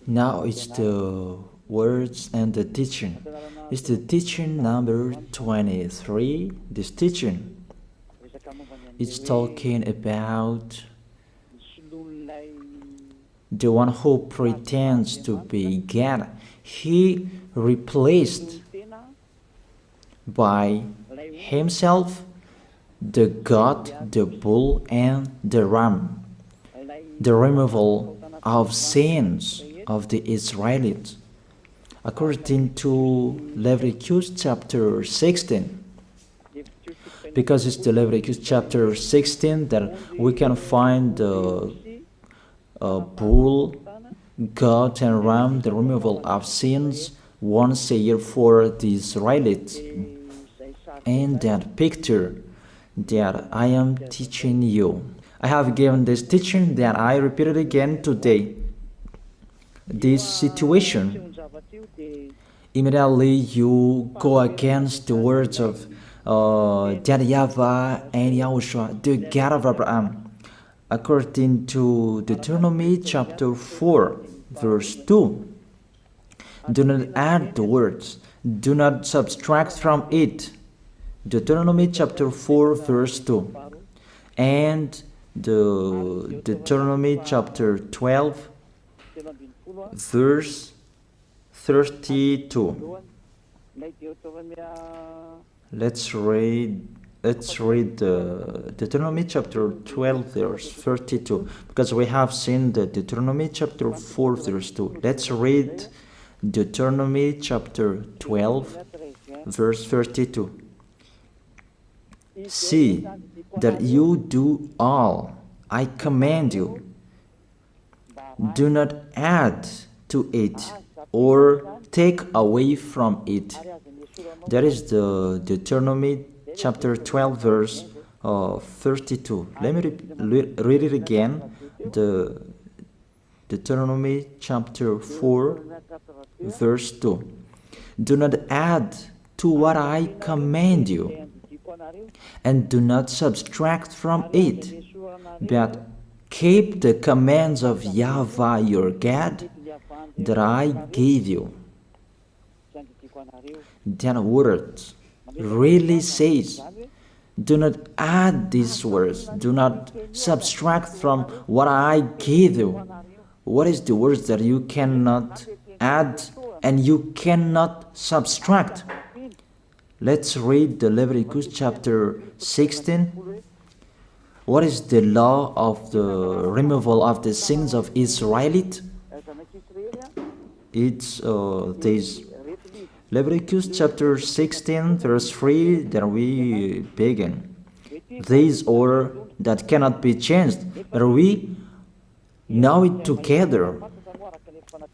Now it's the words and the teaching. It's the teaching number 23. This teaching, it's talking about the one who pretends to be God. He replaced by himself the goat, the bull, and the ram. The removal of sins of the Israelites. According to Leviticus chapter 16, because it's the Leviticus chapter 16 that we can find the bull, goat, and ram, the removal of sins once a year for the Israelites. And that picture that I am teaching you, I have given this teaching that I repeated again today. This situation, immediately you go against the words of that YAHVAH and YAHOSHUAH, the God of Abraham. According to Deuteronomy chapter 4, verse 2, do not add the words, do not subtract from it. Deuteronomy chapter 4, verse 2. And the Deuteronomy chapter 12, verse 32. Let's read the Deuteronomy chapter 12, verse 32, because we have seen the Deuteronomy chapter 4, verse 2. Let's read Deuteronomy chapter 12, verse 32. See that you do all I command you. Do not add to it or take away from it. That is the Deuteronomy chapter 12, verse 32. Let me read it again. The Deuteronomy chapter 4, verse 2. Do not add to what I command you, and do not subtract from it, but keep the commands of YAHVAH your God that I gave you. That word really says, do not add these words, do not subtract from what I gave you. What is the words that you cannot add and you cannot subtract? Let's read the Leviticus chapter 16. What is the law of the removal of the sins of Israelite? It's this Leviticus chapter 16, verse 3 that we begin. This order that cannot be changed, but we know it together.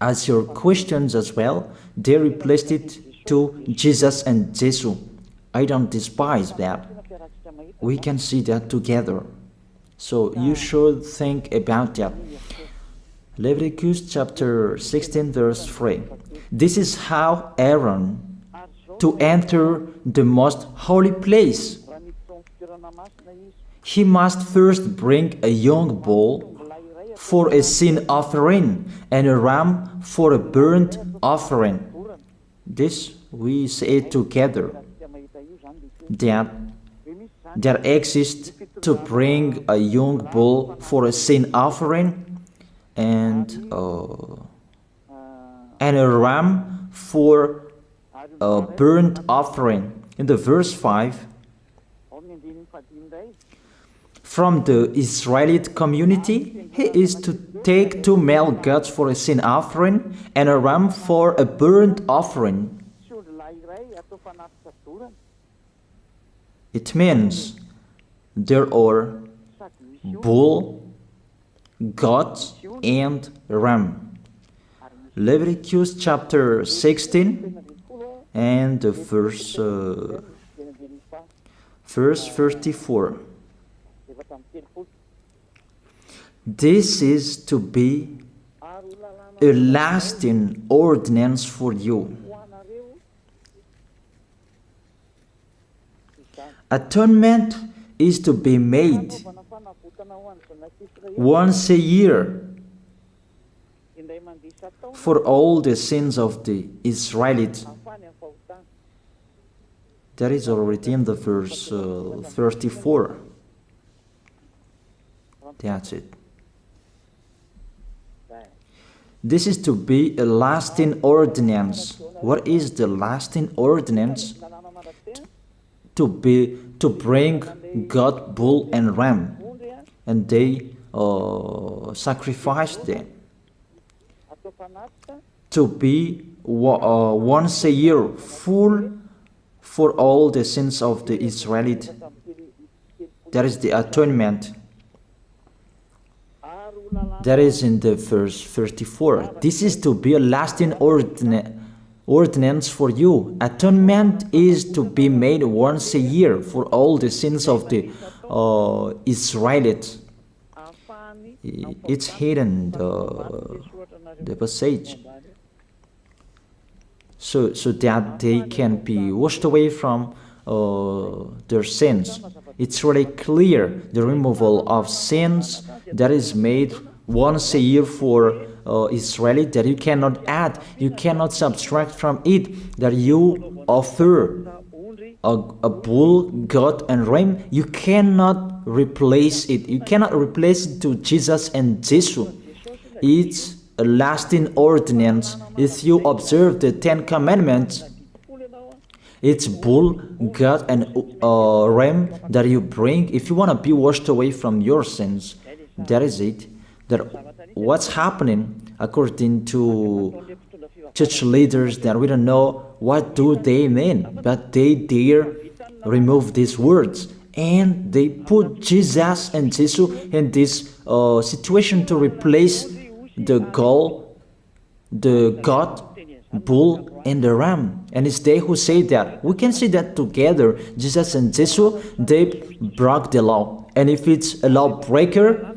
As your questions as well, they replaced it to Jesus and Jesus. I don't despise that. We can see that together. So you should think about that. Leviticus chapter 16, verse 3. This is how Aaron to enter the most holy place. He must first bring a young bull for a sin offering and a ram for a burnt offering. This we say together, that exists to bring a young bull for a sin offering and a ram for a burnt offering. In the verse 5, from the Israelite community, he is to take 2 male goats for a sin offering and a ram for a burnt offering. It means there are bull, goat, and ram. Leviticus chapter 16 and the verse 34. This is to be a lasting ordinance for you. Atonement is to be made once a year for all the sins of the Israelites. That is already in the verse 34. That's it. This is to be a lasting ordinance. What is the lasting ordinance? To bring God, bull and ram, and they sacrifice them. To be once a year full for all the sins of the Israelites. That is the atonement. That is in the verse 34. This is to be a lasting ordinance for you. Atonement is to be made once a year for all the sins of the Israelites. It's hidden, the passage, so that they can be washed away from their sins. It's really clear, the removal of sins that is made once a year for Israeli, that you cannot add, you cannot subtract from it, that you offer a bull, goat and ram, you cannot replace it. You cannot replace it to Jesus and Jesus. It's a lasting ordinance. If you observe the 10 Commandments, it's bull, goat and ram that you bring if you want to be washed away from your sins. That is it. That what's happening according to church leaders, that we don't know what do they mean, but they dare remove these words and they put Jesus and Jesus in this situation to replace the God, bull and the ram. And it's they who say that. We can see that together, Jesus and Jesus, they broke the law. And if it's a lawbreaker,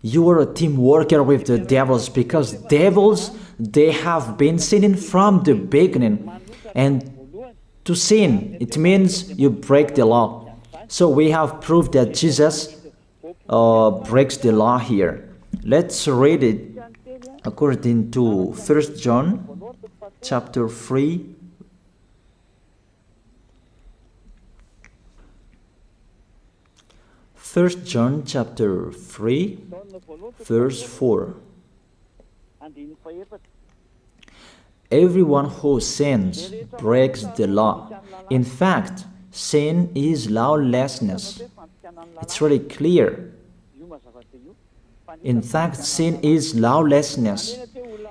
you are a team worker with the devils, because devils, they have been sinning from the beginning. And to sin, it means you break the law. So we have proof that Jesus breaks the law here. Let's read it according to 1 John chapter 3. First John chapter 3, verse 4. Everyone who sins breaks the law. In fact, sin is lawlessness. It's really clear. In fact, sin is lawlessness.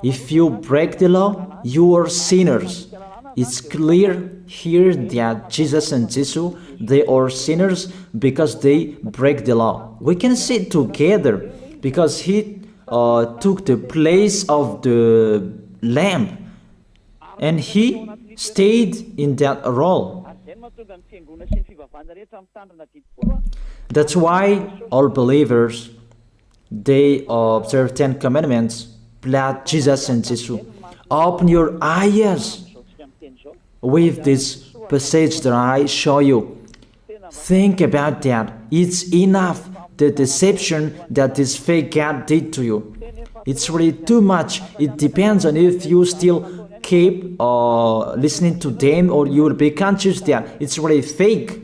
If you break the law, you are sinners. It's clear here that Jesus and Jesus, they are sinners because they break the law. We can see it together because he took the place of the lamb and he stayed in that role. That's why all believers, they observe 10 commandments, blood, Jesus and Jesus. Open your eyes with this passage that I show you. Think about that. It's enough, the deception that this fake God did to you. It's really too much. It depends on if you still keep listening to them, or you will be conscious that it's really fake.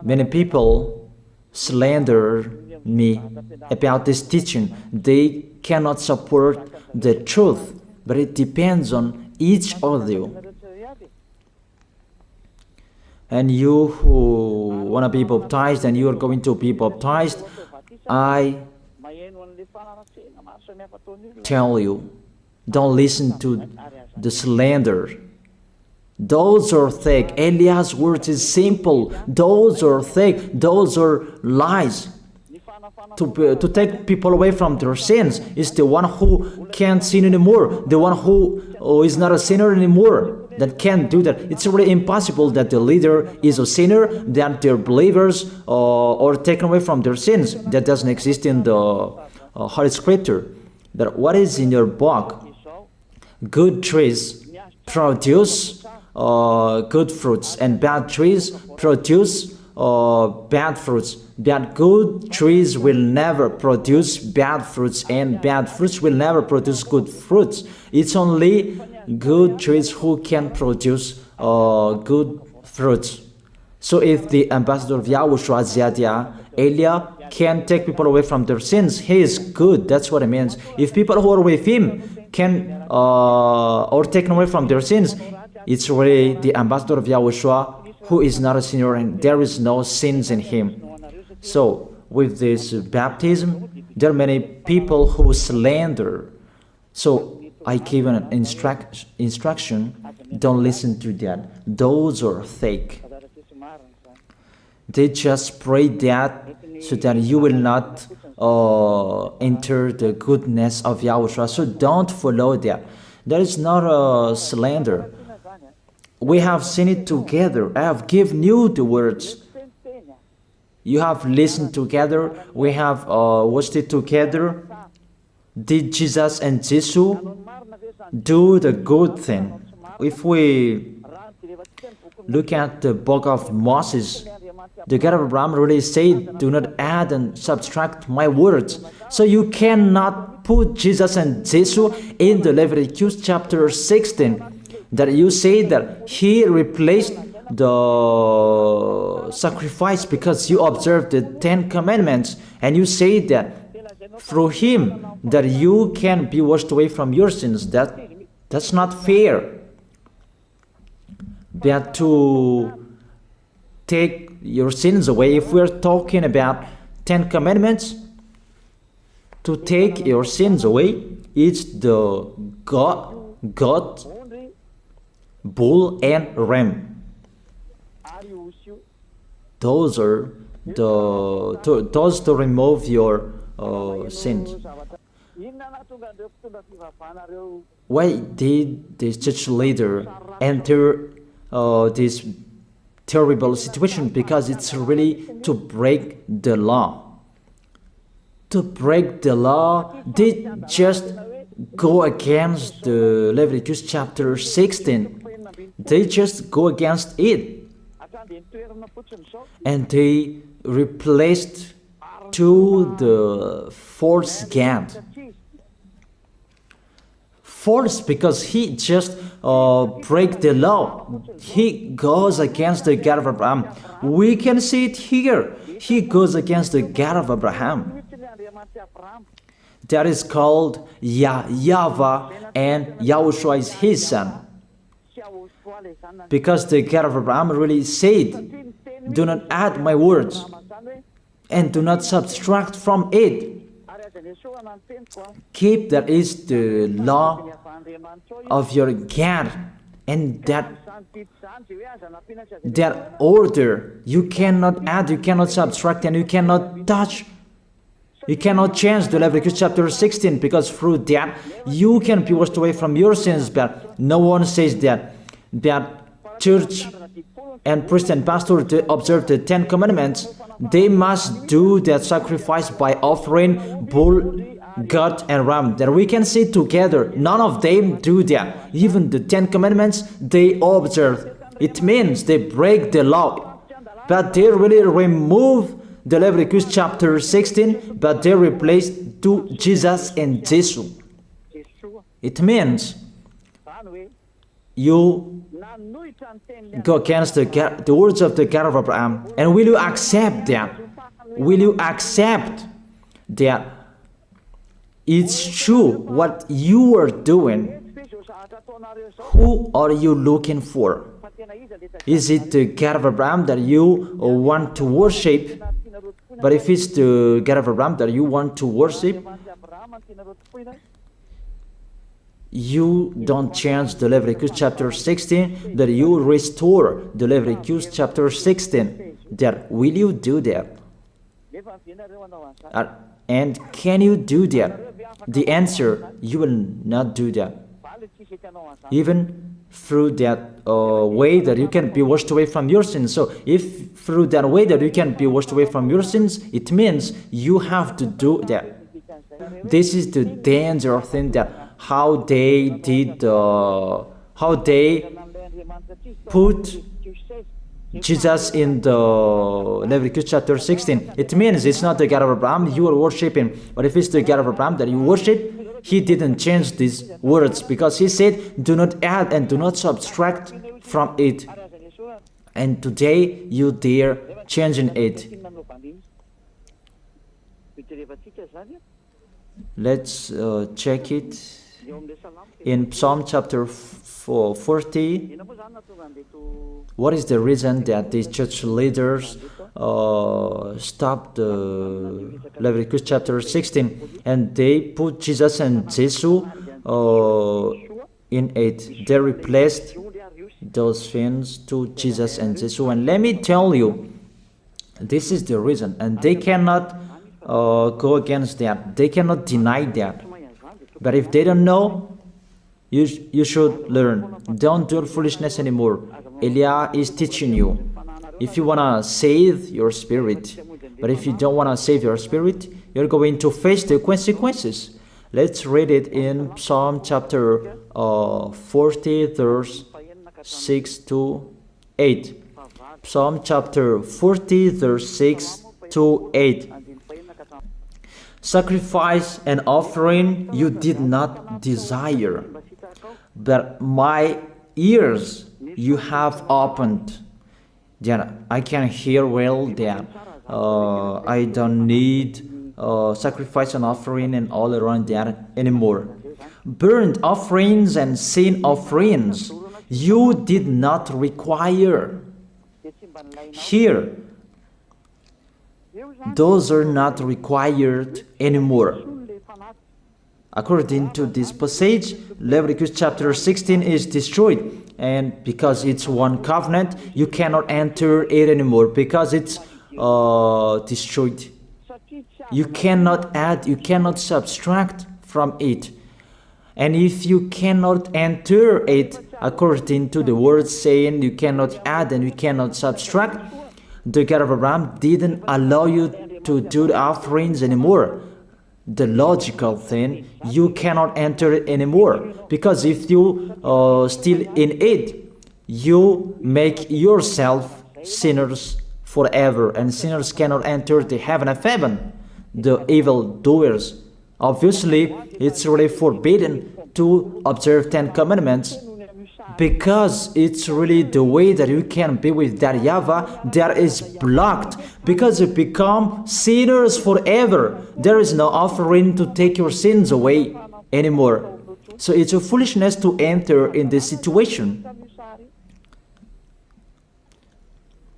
Many people slander me about this teaching. They cannot support the truth, but it depends on each of you. And you who want to be baptized and you are going to be baptized, I tell you, don't listen to the slander. Those are fake. Eliah's words is simple. Those are fake. Those are lies. To take people away from their sins is the one who can't sin anymore. The one who is not a sinner anymore, that can't do that. It's really impossible that the leader is a sinner, that their believers are taken away from their sins. That doesn't exist in the Holy Scripture. That what is in your book? Good trees produce good fruits, and bad trees produce bad fruits. Bad good trees will never produce bad fruits, and bad fruits will never produce good fruits. It's only good trees who can produce good fruits. So if the ambassador of Yahushua, Ziyadiyah, Elia, can take people away from their sins, he is good. That's what it means. If people who are with him can or taken away from their sins, it's really the ambassador of Yahushua who is not a sinner, and there is no sins in him. So with this baptism, there are many people who slander. So I give an instruction, don't listen to that. Those are fake. They just pray that so that you will not enter the goodness of Yahushua. So don't follow that. That is not a slander. We have seen it together. I have given you the words. You have listened together. We have watched it together. Did Jesus and Jesus do the good thing? If we look at the book of Moses, the God of Abraham really said, do not add and subtract my words. So you cannot put Jesus and Jesus in the Leviticus chapter 16. That you say that he replaced the sacrifice because you observed the 10 commandments, and you say that through him that you can be washed away from your sins. That's not fair. But to take your sins away, if we're talking about 10 commandments, to take your sins away, it's the God, bull and ram. Those are those to remove your sins. Why did this church leader enter this terrible situation? Because it's really to break the law. To break the law, they just go against the Leviticus chapter 16. They just go against it. And they replaced to the false God. False because he just break the law. He goes against the God of Abraham. We can see it here. He goes against the God of Abraham. That is called YAHVAH, and YAHOSHUAH is his son. Because the God of Abraham really said, do not add my words and do not subtract from it. Keep, that is the law of your God, and that order. You cannot add, you cannot subtract, and you cannot touch. You cannot change the Leviticus chapter 16, because through that you can be washed away from your sins. But no one says that church and priest and pastor to observe the 10 commandments, they must do that sacrifice by offering bull, goat, and ram. That we can see together. None of them do that. Even the 10 commandments they observe. It means they break the law, but they really remove the Leviticus chapter 16, but they replace to Jesus and Jesus. It means you go against the words of the God of Abraham. And will you accept that? Will you accept that it's true what you are doing? Who are you looking for? Is it the God of Abraham that you want to worship? But if it's the God of Abraham that you want to worship, you don't change the Leviticus chapter 16, that you restore the Leviticus chapter 16. That will you do that? And can you do that? The answer, you will not do that. Even through that way that you can be washed away from your sins. So if through that way that you can be washed away from your sins, it means you have to do that. This is the danger thing, that how they did, how they put Jesus in the Leviticus chapter 16, it means it's not the God of Abraham you are worshiping. But if it's the God of Abraham that you worship, he didn't change these words, because he said, do not add and do not subtract from it. And today you dare changing it. Let's check it in Psalm chapter 40. What is the reason that these church leaders stopped the Leviticus chapter 16 and they put Jesus and Jesus in it? They replaced those things to Jesus and Jesus. And let me tell you, this is the reason, and they cannot go against that. They cannot deny that. But if they don't know, you should learn. Don't do foolishness anymore. Elia is teaching you. If you want to save your spirit, but if you don't want to save your spirit, you're going to face the consequences. Let's read it in Psalm chapter 40, verse 6 to 8. Psalm chapter 40, verse 6 to 8. Sacrifice and offering you did not desire, but my ears you have opened. Then I can hear well that I don't need sacrifice and offering and all around that anymore. Burnt offerings and sin offerings you did not require. Here, those are not required anymore. According to this passage, Leviticus chapter 16 is destroyed, and because it's one covenant, you cannot enter it anymore because it's destroyed. You cannot add, you cannot subtract from it. And if you cannot enter it, according to the word saying you cannot add and you cannot subtract, the God of Abraham didn't allow you to do the offerings anymore. The logical thing, you cannot enter it anymore, because if you still in it, you make yourself sinners forever, and sinners cannot enter the heaven of heaven, the evil doers. Obviously, it's really forbidden to observe 10 commandments, because it's really the way that you can be with that YAHVAH that is blocked, because you become sinners forever. There is no offering to take your sins away anymore. So it's a foolishness to enter in this situation.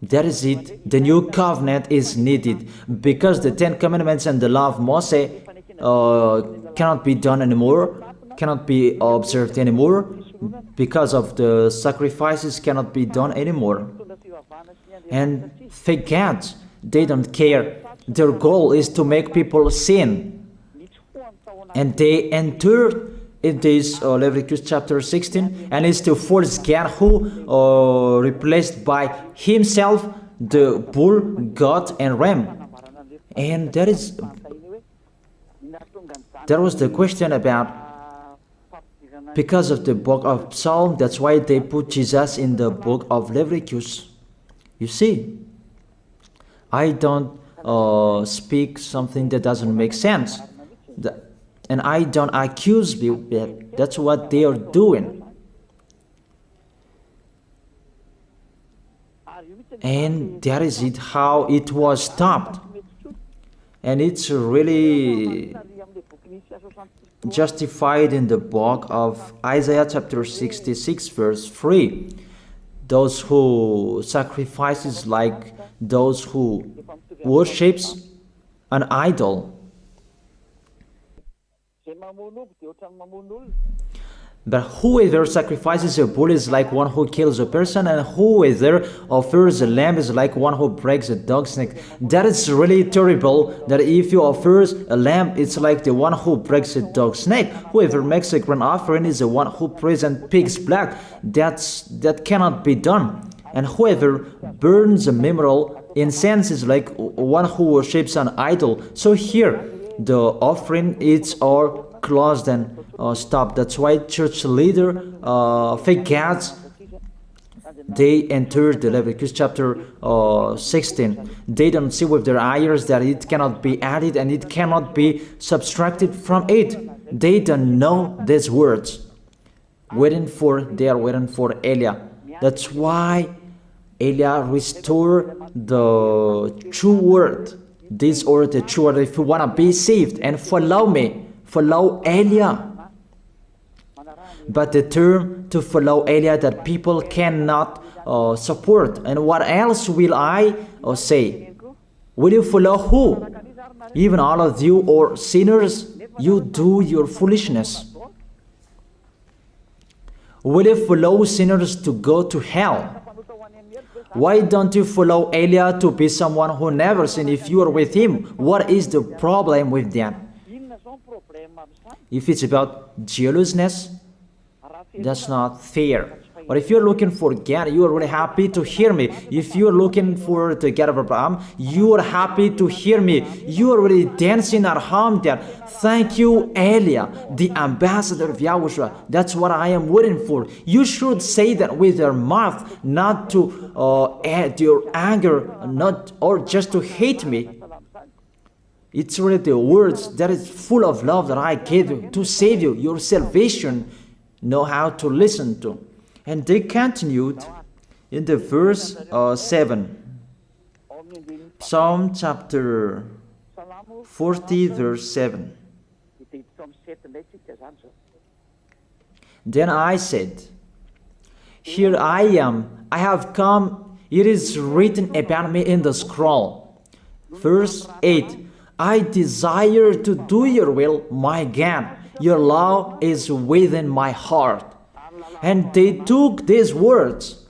That is it. The new covenant is needed, because the 10 commandments and the law of Moses cannot be done anymore, cannot be observed anymore, because of the sacrifices cannot be done anymore. And fake gods, they don't care. Their goal is to make people sin. And they entered in this Leviticus chapter 16, and it's the false God who replaced by himself the bull, goat, and ram. And that was the question about, because of the book of Psalm, that's why they put Jesus in the book of Leviticus. You see, I don't speak something that doesn't make sense. And I don't accuse people. That's what they are doing. And that is it, how it was stopped. And it's really justified in the book of Isaiah chapter 66 verse 3. Those who sacrifices like those who worships an idol. But whoever sacrifices a bull is like one who kills a person, and whoever offers a lamb is like one who breaks a dog's neck. That is really terrible, that if you offer a lamb, it's like the one who breaks a dog's neck. Whoever makes a grain offering is the one who presents pig's blood. That cannot be done. And whoever burns a memorial incense is like one who worships an idol. So here, the offering is all closed and stopped. That's why church leader, fake gods, they entered the Leviticus chapter 16. They don't see with their eyes that it cannot be added and it cannot be subtracted from it. They don't know these words. They are waiting for Elia. That's why Elia restored the true word. This or the true word. If you want to be saved and follow me, follow Elia. But the term to follow Elia that people cannot support. And what else will I say? Will you follow who? Even all of you or sinners, you do your foolishness. Will you follow sinners to go to hell? Why don't you follow Elia to be someone who never sinned if you are with him? What is the problem with that? If it's about jealousness, that's not fair. But if you're looking for God, you are really happy to hear me. If you're looking for the God of Abraham, you are happy to hear me. You are really dancing at home there. Thank you, Elia, the ambassador of Yahushua. That's what I am waiting for. You should say that with your mouth, not to add your anger, not or just to hate me. It's really the words that is full of love that I gave you to save you. Your salvation, know how to listen to. And they continued in the verse 7. Psalm chapter 40 verse 7. Then I said, here I am, I have come, it is written about me in the scroll. Verse 8. I desire to do your will, my God. Your law is within my heart. And they took these words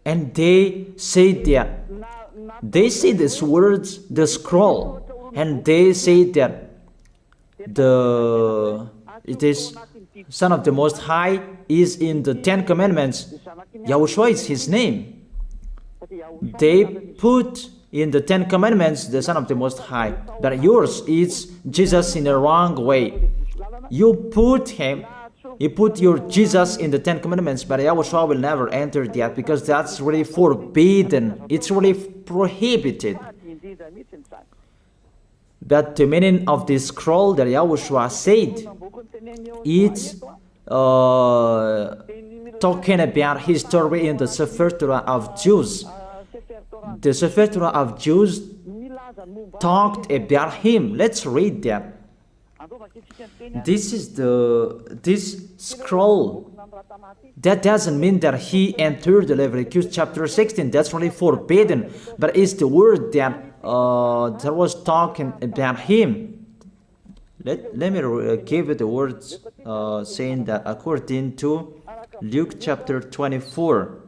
and they said that they say these words, the scroll, and they say that it is Son of the Most High is in the 10 Commandments. Yahushua is his name. They put in the 10 Commandments the Son of the Most High, but yours is Jesus in the wrong way. You put your Jesus in the 10 Commandments, but Yahushua will never enter that because that's really forbidden. It's really prohibited. But the meaning of this scroll that Yahushua said, it's talking about his story in the Sefer Torah of Jews. The Sefer Torah of Jews talked about him. Let's read that. This scroll. That doesn't mean that he entered the Leviticus chapter 16. That's really forbidden. But it's the word that was talking about him. Let me give it the words saying that according to Luke chapter 24.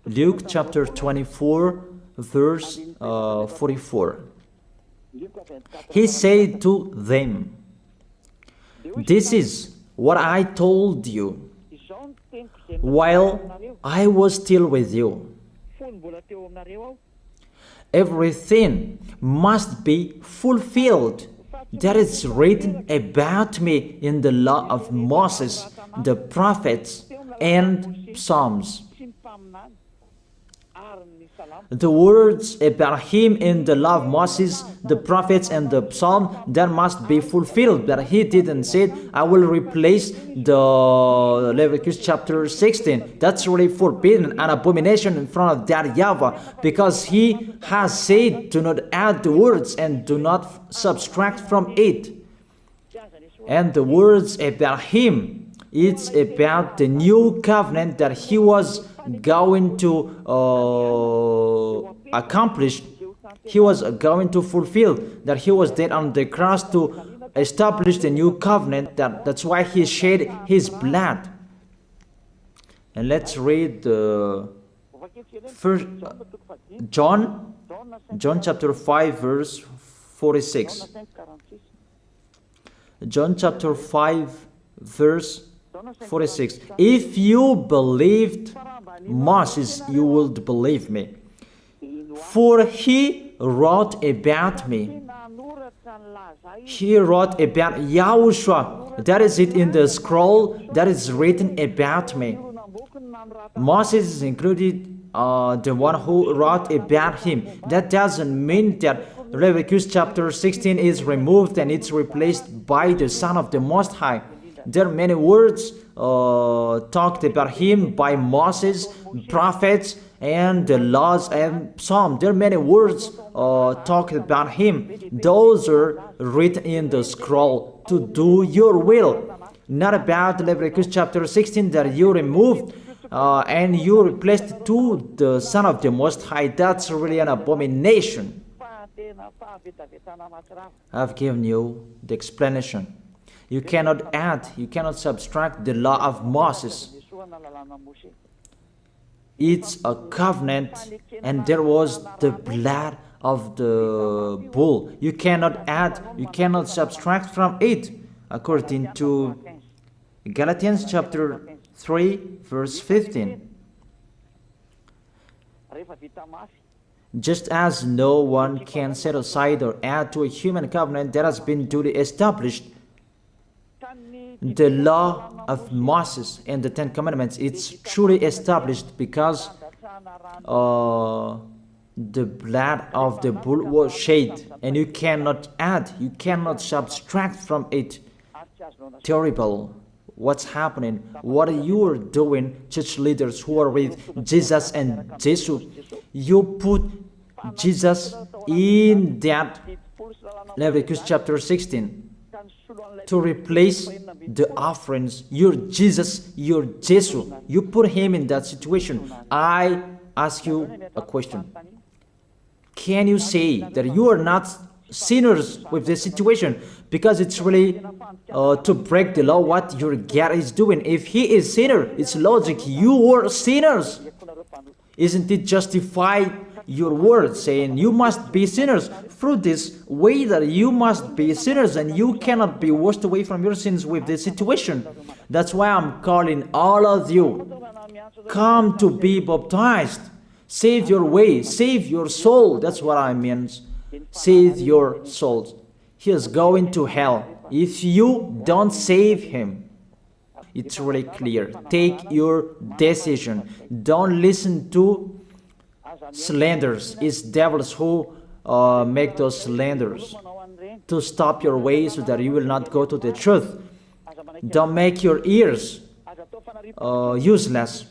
Luke chapter 24 verse 44. He said to them, this is what I told you while I was still with you. Everything must be fulfilled that is written about me in the law of Moses, the prophets, and Psalms. The words about him in the law of Moses, the prophets, and the psalm, that must be fulfilled. But he didn't say, I will replace the Leviticus chapter 16. That's really forbidden, an abomination in front of that YAHVAH, because he has said, do not add the words and do not subtract from it. And the words about him, it's about the new covenant that he was going to accomplish. He was going to fulfill, that he was dead on the cross to establish the new covenant. That's why he shed his blood. And let's read first John chapter 5 verse 46. John chapter 5 verse 46. If you believed Moses, you would believe me, for he wrote about me. He wrote about YAHOSHUAH. That is it in the scroll that is written about me. Moses is included, the one who wrote about him. That doesn't mean that Leviticus chapter 16 is removed and it's replaced by the Son of the Most High. There are many words talked about him by Moses, prophets, and the laws and Psalm. There are many words talked about him. Those are written in the scroll to do your will. Not about Leviticus chapter 16 that you removed and you replaced to the Son of the Most High. That's really an abomination. I've given you the explanation. You cannot add, you cannot subtract the law of Moses. It's a covenant, and there was the blood of the bull. You cannot add, you cannot subtract from it, according to Galatians chapter 3, verse 15. Just as no one can set aside or add to a human covenant that has been duly established, the law of Moses and the Ten Commandments, it's truly established because the blood of the bull was shed, and you cannot add, you cannot subtract from it. Terrible. What's happening? What are you doing, church leaders who are with Jesus and Jesus? You put Jesus in that Leviticus chapter 16 to replace the offerings. You're Jesus, you're Jesus. You put him in that situation. I ask you a question. Can you say that you are not sinners with this situation? Because it's really to break the law what your God is doing. If he is sinner, it's logic. You are sinners. Isn't it justify your word saying you must be sinners through this way that you must be sinners and you cannot be washed away from your sins with this situation? That's why I'm calling all of you, come to be baptized. Save your way, save your soul. That's what I mean. Save your souls. He is going to hell if you don't save him. It's really clear. Take your decision. Don't listen to slanders. It's devils who make those slanders to stop your way so that you will not go to the truth. Don't make your ears useless.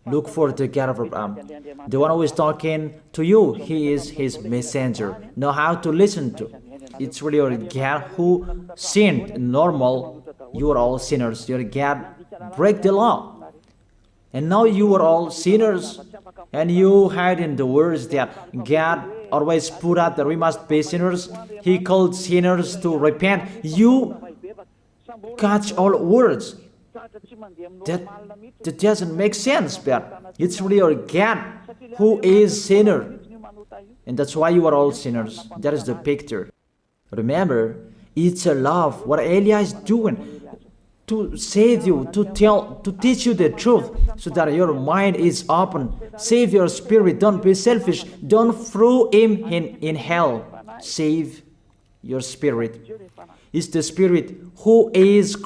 Look for the God of Abraham. The one who is talking to you, he is his messenger. Know how to listen to. It's really your God who sinned. Normal, you are all sinners. Your God break the law. And now you are all sinners. And you hide in the words that God always put out that we must be sinners. He called sinners to repent. You catch all words. That doesn't make sense, but it's really your God who is sinner. And that's why you are all sinners. That is the picture. Remember, it's a love. What Elia is doing to save you, to teach you the truth so that your mind is open. Save your spirit. Don't be selfish. Don't throw him in hell. Save your spirit. It's the spirit who is